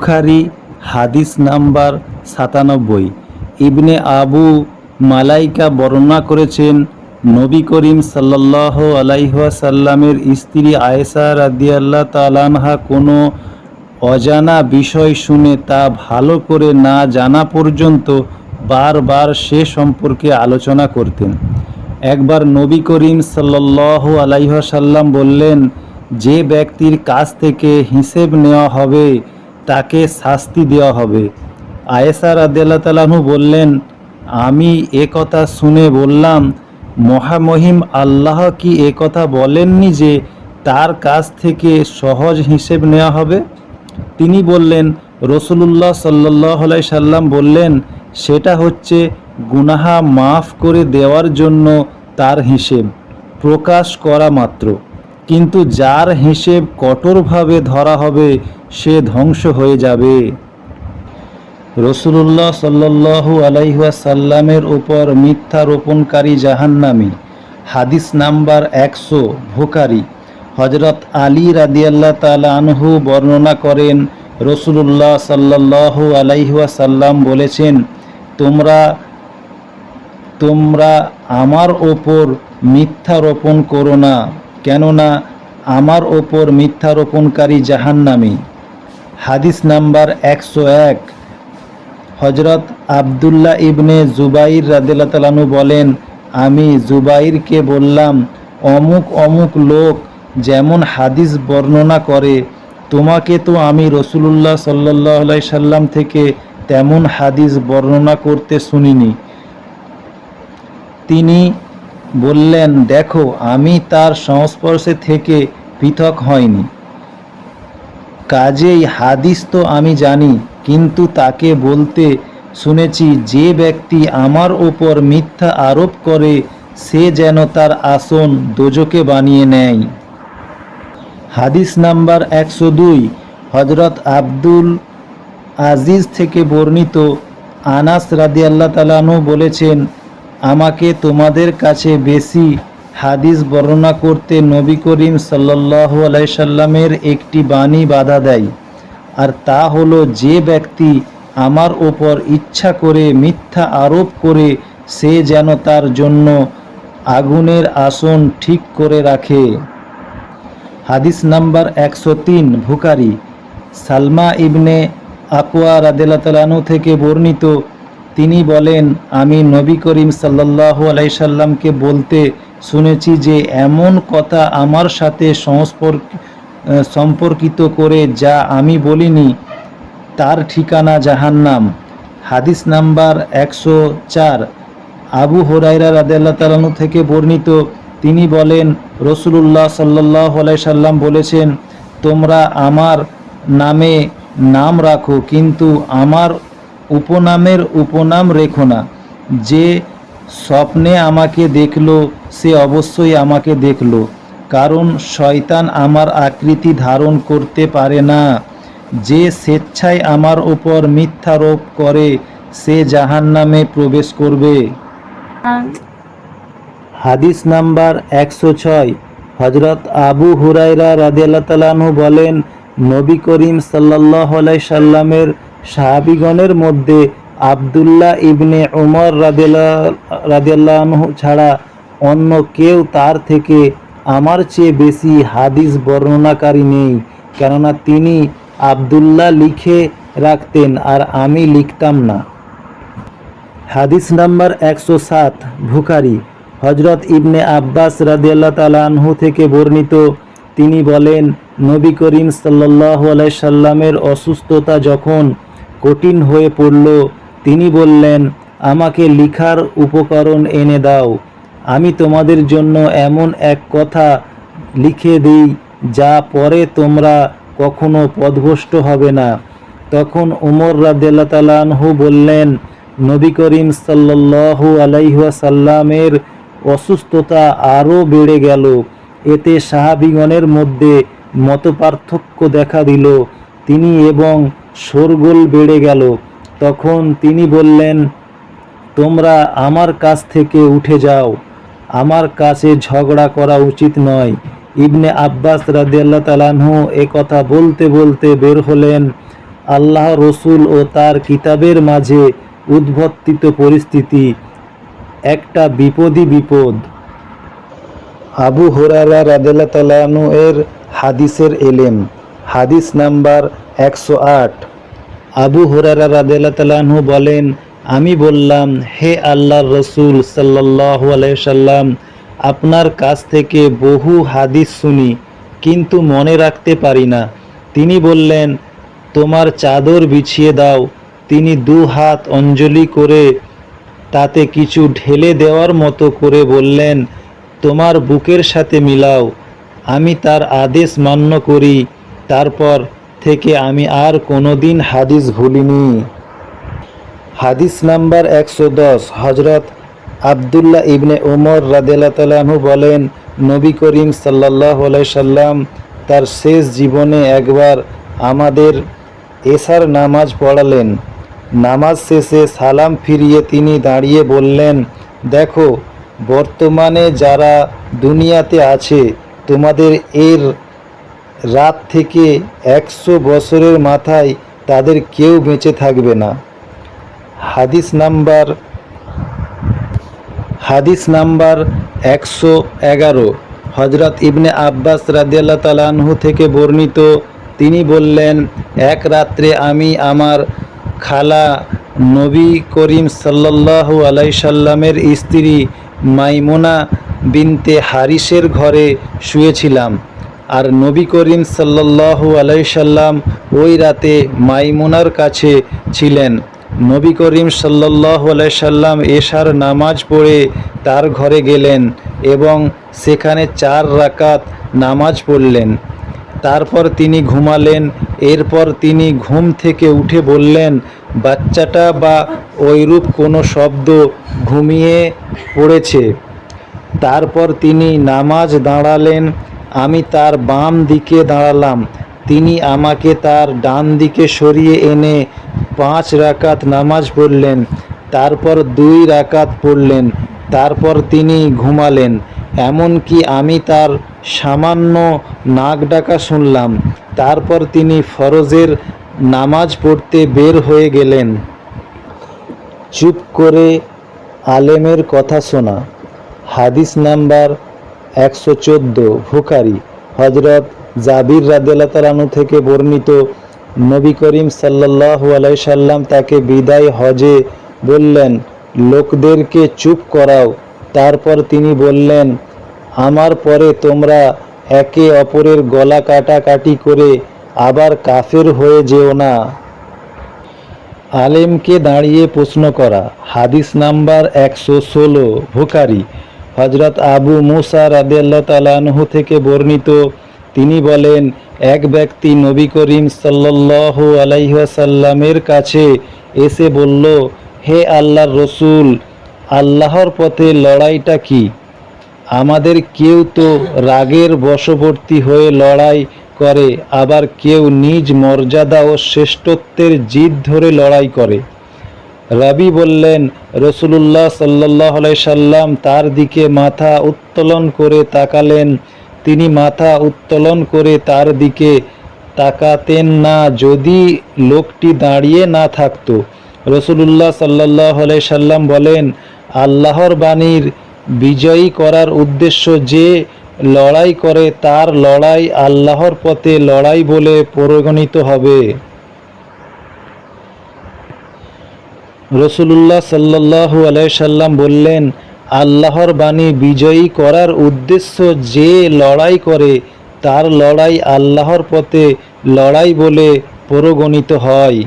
বুখারী হাদিস নাম্বার ৯৭। ইবনে আবু মালাইকা বর্ণনা করেছেন, নবী করিম সাল্লাল্লাহু আলাইহি ওয়াসাল্লামের স্ত্রী আয়েশা রাদিয়াল্লাহু তাআলা আনহা কোনো অজানা বিষয় শুনে তা ভালো করে না জানা পর্যন্ত বারবার সে সম্পর্কে আলোচনা করতেন। একবার নবী করিম সাল্লাল্লাহু আলাইহি ওয়াসাল্লাম বললেন, যে ব্যক্তির কাছ থেকে হিসেব নেওয়া হবে তাকে শাস্তি দেওয়া হবে। আয়েশা রাদিয়াল্লাহু তাআলা আনহু বললেন, আমি এ কথা শুনে বললাম, মহামহিম আল্লাহ কি এ কথা বলেননি যে তার কাছ থেকে সহজ হিসেব নেওয়া হবে? তিনি বললেন, রাসূলুল্লাহ সাল্লাল্লাহু আলাইহি সাল্লাম বললেন, সেটা হচ্ছে গুনাহ মাফ করে দেওয়ার জন্য তার হিসেব প্রকাশ করা মাত্র, কিন্তু যার হিসেব কঠোরভাবে ধরা হবে সে ধ্বংস হয়ে যাবে। রাসূলুল্লাহ সাল্লাল্লাহু আলাইহি ওয়াসাল্লামের উপর মিথ্যা রোপণকারী জাহান্নামী। হাদিস নাম্বার ১০০। বুখারী। হযরত আলী রাদিয়াল্লাহু তাআলা আনহু বর্ণনা করেন, রাসূলুল্লাহ সাল্লাল্লাহু আলাইহি ওয়াসাল্লাম বলেছেন, তোমরা আমার ওপর মিথ্যা রোপণ করো না, কেননা আমার ওপর মিথ্যা রোপণকারী জাহান্নামী। হাদিস নাম্বার ১০১। হযরত আব্দুল্লাহ ইবনে জুবাইর রাদিয়াল্লাহু তাআলা আনহু বলেন, আমি জুবাইরকে বললাম, অমুক অমুক লোক যেমন হাদিস বর্ণনা করে, তোমাকে তো আমি রাসূলুল্লাহ সাল্লাল্লাহু আলাইহি সাল্লাম থেকে তেমন হাদিস বর্ণনা করতে শুনিনি। তিনি বললেন, দেখো, আমি তার সংস্পর্শে থেকে পৃথক হয়নি, কাজেই হাদিস তো আমি জানি, কিন্তু তাকে বলতে শুনেছি, যে ব্যক্তি আমার ওপর মিথ্যা আরোপ করে সে যেন তার আসন দোজখে বানিয়ে নেয়। হাদিস নাম্বার ১০২। হযরত আব্দুল আজিজ থেকে বর্ণিত, আনাস রাদিয়াল্লাহু তাআলা আনহু বলেছেন, আমাকে তোমাদের কাছে বেশি হাদিস বর্ণনা করতে নবী করিম সাল্লাল্লাহু আলাইহি সাল্লামের একটি বাণী বাধা দেয়, আর তা হলো, যে ব্যক্তি আমার ওপর ইচ্ছা করে মিথ্যা আরোপ করে সে যেন তার জন্য আগুনের আসন ঠিক করে রাখে। হাদিস নাম্বার ১০৩। বুখারী। সালমা ইবনে আকওয়া রাদিয়াল্লাহু তাআলা আনহু থেকে বর্ণিত, তিনি বলেন, আমি নবী করিম সাল্লাল্লাহু আলাইহি সাল্লামকে বলতে শুনেছি যে এমন কথা আমার সাথে সম্পর্কিত করে যা আমি বলিনি, তার ঠিকানা জাহান্নাম। হাদিস নাম্বার ১০৪। আবু হুরায়রা রাদিয়াল্লাহু তাআলা আনহু থেকে বর্ণিত, তিনি বলেন, রাসূলুল্লাহ সাল্লাল্লাহু আলাইহি সাল্লাম বলেছেন, তোমরা আমার নামে নাম রাখো, কিন্তু আমার উপনামের উপনাম রেখো না। যে স্বপ্নে আমাকে দেখল সে অবশ্যই আমাকে দেখল, কারণ শয়তান আমার আকৃতি ধারণ করতে পারে না। যে স্বেচ্ছায় আমার উপর মিথ্যারোপ করে সে জাহান্নামে প্রবেশ করবে। হাদিস নাম্বার ১০৬। হযরত আবু হুরায়রা রাদিয়াল্লাহু তাআলা আনহু বলেন, নবী করিম সাল্লাল্লাহু আলাইহি সাল্লামের সাহাবীগণের মধ্যে আব্দুল্লাহ ইবনে উমর রাদিয়াল্লাহু আনহু ছাড়া অন্য কেউ তার থেকে আমার চেয়ে বেশি হাদিস বর্ণনাকারী নেই, কেননা তিনি আব্দুল্লাহ লিখে রাখতেন আর আমি লিখতাম না। হাদিস নাম্বার ১০৭। বুখারী। হযরত ইবনে আব্বাস রাদিয়াল্লাহু তাআলা আনহু থেকে বর্ণিত, তিনি বলেন, নবী করিম সাল্লাল্লাহু আলাইহি সাল্লামের অসুস্থতা যখন কঠিন হয়ে পড়ল, তিনি বললেন, আমাকে লিখার উপকরণ এনে দাও, আমি তোমাদের জন্য এমন এক কথা লিখে দিই যা পরে তোমরা কখনো পথভ্রষ্ট হবে না। তখন উমর রাদিয়াল্লাহু তাআলা আনহু বললেন, নবী করিম সাল্লাল্লাহু আলাইহি ওয়াসাল্লামের অসুস্থতা আরও বেড়ে গেল, এতে সাহাবীগণের মধ্যে মতপার্থক্য দেখা দিল, তিনি এবং শোরগোল বেড়ে গেল। তখন তিনি বললেন, তোমরা আমার কাছ থেকে উঠে যাও, আমার কাছে ঝগড়া করা উচিত নয়। ইবনে আব্বাস রাদিয়াল্লাহু তাআলা আনহু এ কথা বলতে বলতে বের হলেন আল্লাহ রসুল ও তার কিতাবের মাঝে উদ্ভূত পরিস্থিতি একটা বিপদ। আবু হুরায়রা রাদিয়াল্লাহু তাআলা আনহু এর হাদিসের এলেম। হাদিস নাম্বার 108। আবু হুরায়রা রাদিয়াল্লাহু তাআলা আনহু বলেন, আমি বললাম, হে আল্লাহর রসুল সাল্লাল্লাহু আলাইহি সাল্লাম, আপনার কাছ থেকে বহু হাদিস শুনি, কিন্তু মনে রাখতে পারি না। তিনি বললেন, তোমার চাদর বিছিয়ে দাও। তিনি দু হাত অঞ্জলি করে তাতে কিছু ঢেলে দেওয়ার মতো করে বললেন, তোমার বুকের সাথে মিলাও। আমি তার আদেশ মান্য করি। তারপর থেকে আমি আর কোনোদিন হাদিস ভুলিনি। হাদিস নাম্বার 110। হজরত আবদুল্লাহ ইবনে উমর রাদিয়াল্লাহু তাআলা আনহু বলেন, নবী করিম সাল্লাল্লাহু আলাইহি সাল্লাম তার শেষ জীবনে একবার আমাদের এশার নামাজ পড়ালেন। নামাজ শেষে সালাম ফিরিয়ে তিনি দাঁড়িয়ে বললেন, দেখো, বর্তমানে যারা দুনিয়াতে আছে তোমাদের এর রাত থেকে 100 বছরের মাথায় তাদের কেউ বেঁচে থাকবে না। হাদিস নাম্বার 111। হজরত ইবনে আব্বাস রাদিয়াল্লাহু তাআলা আনহু থেকে বর্ণিত, তিনি বললেন, এক রাত্রে আমি আমার খালা নবী করিম সাল্লাল্লাহু আলাইহি সাল্লামের স্ত্রী মাইমুনা বিনতে হারিসের ঘরে শুয়েছিলাম, আর নবী করিম সাল্লাল্লাহু আলাইহি সাল্লাম ওই রাতে মাইমুনার কাছে ছিলেন। নবী করিম সাল্লাল্লাহু আলাইহি সাল্লাম এশার নামাজ পড়ে তার ঘরে গেলেন এবং সেখানে 4 রাকাত নামাজ পড়লেন। তারপর তিনি ঘুমালেন। এরপর তিনি ঘুম থেকে উঠে বললেন, বাচ্চাটা বা ওইরূপ কোনো শব্দ ঘুমিয়ে পড়েছে। তারপর তিনি নামাজ দাঁড়ালেন। আমি তার বাম দিকে দাঁড়ালাম। তিনি আমাকে তার ডান দিকে সরিয়ে এনে 5 রাকাত নামাজ পড়লেন। তারপর 2 রাকাত পড়লেন। তারপর তিনি ঘুমালেন। এমনকি আমি তার সামান্য নাক ডাকা শুনলাম। তারপর তিনি ফরজের নামাজ পড়তে বের হয়ে গেলেন। চুপ করে আলেমের কথা শোনা। হাদিস নাম্বার 114। বুখারী। হজরত জাবির রাদিয়াল্লাহু তাআলা আনহু থেকে বর্ণিত, নবী করিম সাল্লাল্লাহু আলাইহি সাল্লাম তাকে বিদায় হজে বললেন, লোকদেরকে চুপ করাও। তারপর তিনি বললেন, আমার পরে তোমরা একে অপরের গলা কাটাকাটি করে আবার কাফের হয়ে যেও না। আলেমকে দাঁড়িয়ে প্রশ্ন করা। হাদিস নাম্বার 116। বুখারী। হজরত আবু মুসা রাদিয়াল্লাহু তাআলা আনহু থেকে বর্ণিত, তিনি বলেন, এক ব্যক্তি নবী করিম সাল্লাল্লাহু আলাইহি ওয়াসাল্লামের কাছে এসে বলল, হে আল্লাহর রসুল, আল্লাহর পথে লড়াইটা কি? আমাদের কেউ তো রাগের বশবর্তী হয়ে লড়াই করে, আবার কেউ নিজ মর্যাদা ও শ্রেষ্ঠত্বের জিদ ধরে লড়াই করে। রাবী বললেন, রাসূলুল্লাহ সাল্লাল্লাহু আলাইহি সাল্লাম তার দিকে মাথা উত্তোলন করে তাকালেন। তিনি মাথা উত্তোলন করে তার দিকে তাকাতেন না যদি লোকটি দাঁড়িয়ে না থাকত। রাসূলুল্লাহ সাল্লাল্লাহু আলাইহি সাল্লাম বলেন, আল্লাহর বাণীর বিজয়ী করার উদ্দেশ্য যে লড়াই করে তার লড়াই আল্লাহর পথে লড়াই বলে পরিগণিত হবে। রাসূলুল্লাহ সাল্লাল্লাহু আলাইহি সাল্লাম বললেন, আল্লাহর বাণী বিজয়ী করার উদ্দেশ্য যে লড়াই করে তার লড়াই আল্লাহর পথে লড়াই বলে পরিগণিত হয়।